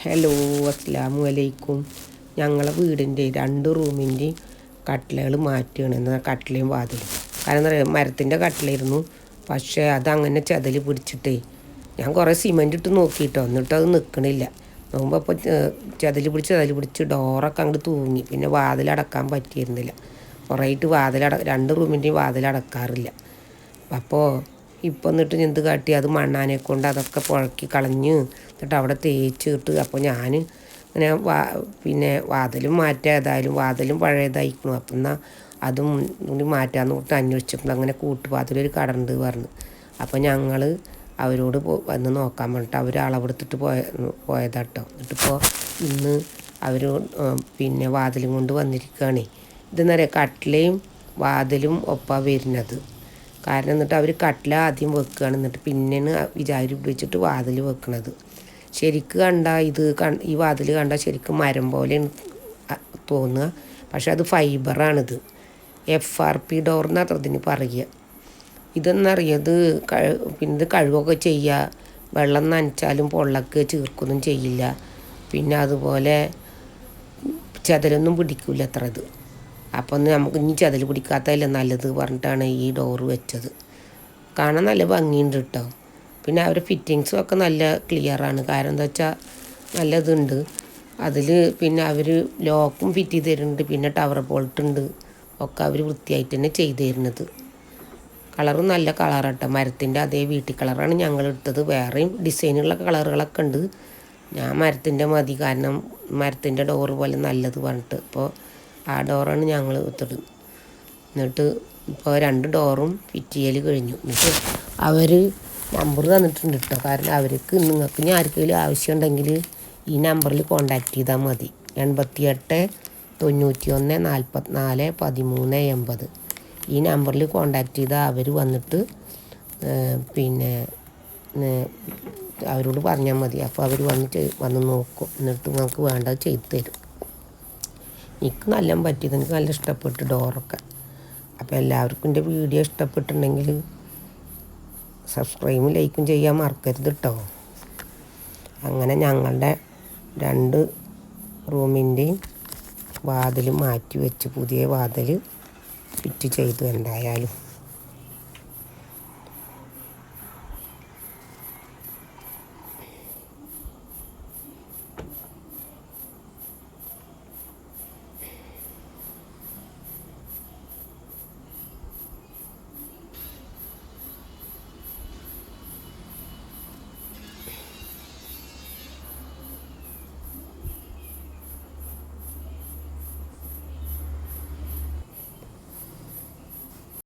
Hello, അസ്സലാമു അലൈക്കും. ഞങ്ങളെ വീടിൻ്റെ 2 റൂമിൻ്റെയും കട്ടിലകൾ മാറ്റുകയാണ്. എന്നാൽ കട്ടിലയും വാതിലും. കാരണം എന്താ പറയുക, മരത്തിൻ്റെ കട്ടിലായിരുന്നു. പക്ഷേ അതങ്ങനെ ചെതൽ പിടിച്ചിട്ടേ ഞാൻ കുറേ സിമൻറ്റ് ഇട്ട് നോക്കിയിട്ടോ, എന്നിട്ട് അത് നിൽക്കണില്ല. നോക്കുമ്പോൾ അപ്പോൾ ചെതൽ പിടിച്ച് ഡോറൊക്കെ അങ്ങോട്ട് തൂങ്ങി. പിന്നെ വാതിലടക്കാൻ പറ്റിയിരുന്നില്ല. കുറേ ആയിട്ട് 2 റൂമിൻ്റെയും വാതിലടക്കാറില്ല. അപ്പോൾ ഇപ്പം എന്നിട്ട് എന്ത് കാട്ടി, അത് മണ്ണാനെ കൊണ്ട് അതൊക്കെ പുഴക്കി കളഞ്ഞ് എന്നിട്ട് അവിടെ തേച്ചിട്ട്. അപ്പോൾ ഞാൻ ഇങ്ങനെ പിന്നെ വാതിലും മാറ്റാം, ഏതായാലും വാതിലും പഴയതായിരിക്കണം. അപ്പം എന്നാൽ അതും കൂടി മാറ്റാമെന്ന് പറഞ്ഞിട്ട് അന്വേഷിച്ചപ്പോൾ അങ്ങനെ കൂട്ടുവാതിലൊരു കടണ്ട് പറഞ്ഞു. അപ്പോൾ ഞങ്ങൾ അവരോട് വന്ന് നോക്കാൻ പറഞ്ഞിട്ട് അവർ അളവെടുത്തിട്ട് പോയതാട്ടോ. എന്നിട്ടിപ്പോൾ ഇന്ന് അവർ പിന്നെ വാതിലും കൊണ്ട് വന്നിരിക്കുകയാണ്. ഇതെന്ന് പറയുക, കട്ടിലയും വാതിലും ഒപ്പാണ് വരുന്നത്. കാരണം എന്നിട്ട് അവർ കട്ടില ആദ്യം വെക്കുകയാണ്, എന്നിട്ട് പിന്നെയാണ് വിചാരി ഉപയോഗിച്ചിട്ട് വാതിൽ വെക്കണത്. ശരിക്ക് കണ്ടാൽ ഈ വാതിൽ കണ്ടാൽ ശരിക്കും മരം പോലെയാണ് തോന്നുക. പക്ഷെ അത് ഫൈബറാണിത്. FRP ഡോർ എന്നത്ര ഇതിന് പറയുക. ഇതെന്നറിയത് പിന്നെ കഴുകൊക്കെ ചെയ്യുക, വെള്ളം നനച്ചാലും പൊള്ളക്ക് ചീർക്കൊന്നും ചെയ്യില്ല. പിന്നെ അതുപോലെ ചെതലൊന്നും പിടിക്കില്ല അത്ര ഇത്. അപ്പോൾ നമുക്ക് ഇനി ചെതൽ പിടിക്കാത്തതല്ലേ നല്ലത് പറഞ്ഞിട്ടാണ് ഈ ഡോറ് വെച്ചത്. കാണാൻ നല്ല ഭംഗിയുണ്ട് കേട്ടോ. പിന്നെ അവരുടെ ഫിറ്റിങ്സും ഒക്കെ നല്ല ക്ലിയറാണ്. കാരണം എന്താ വെച്ചാൽ നല്ലതുണ്ട് അതിൽ. പിന്നെ അവർ ലോക്കും ഫിറ്റ് ചെയ്ത് തരുന്നുണ്ട്. പിന്നെ ടവർ ബോൾട്ടുണ്ട് ഒക്കെ അവർ വൃത്തിയായിട്ട് തന്നെ ചെയ്ത് തരുന്നത്. കളറും നല്ല കളറാട്ടോ, മരത്തിൻ്റെ അതേ വീട്ടിൽ കളറാണ് ഞങ്ങൾ എടുത്തത്. വേറെയും ഡിസൈനുള്ള കളറുകളൊക്കെ ഉണ്ട്. ഞാൻ മരത്തിൻ്റെ മതി, കാരണം മരത്തിൻ്റെ ഡോറ് പോലെ നല്ലത് പറഞ്ഞിട്ട് ഇപ്പോൾ ആ ഡോറാണ് ഞങ്ങൾ എടുത്തത്. എന്നിട്ട് ഇപ്പോൾ 2 ഡോറും ഫിറ്റ് ചെയ്യൽ കഴിഞ്ഞു. എന്നിട്ട് അവർ നമ്പർ തന്നിട്ടുണ്ട് കേട്ടോ. കാരണം നിങ്ങൾക്ക് ഇനി ആർക്കെങ്കിലും ആവശ്യമുണ്ടെങ്കിൽ ഈ നമ്പറിൽ കോൺടാക്റ്റ് ചെയ്താൽ മതി. 88 91 44 13 80. ഈ നമ്പറിൽ കോൺടാക്റ്റ് ചെയ്താൽ അവർ വന്നിട്ട് പിന്നെ അവരോട് പറഞ്ഞാൽ മതി. അപ്പോൾ അവർ വന്ന് നോക്കും. എന്നിട്ട് നമുക്ക് വേണ്ടത് ചെയ്തു തരും. എനിക്ക് നല്ല പറ്റിയത്, എനിക്ക് നല്ല ഇഷ്ടപ്പെട്ടു ഡോറൊക്കെ. അപ്പോൾ എല്ലാവർക്കും എൻ്റെ വീഡിയോ ഇഷ്ടപ്പെട്ടിട്ടുണ്ടെങ്കിൽ സബ്സ്ക്രൈബും ലൈക്കും ചെയ്യാൻ മറക്കരുത് കേട്ടോ. അങ്ങനെ ഞങ്ങളുടെ 2 റൂമിൻ്റെയും വാതിൽ മാറ്റി വെച്ച് പുതിയ വാതിൽ ഫിറ്റ് ചെയ്തു എന്തായാലും.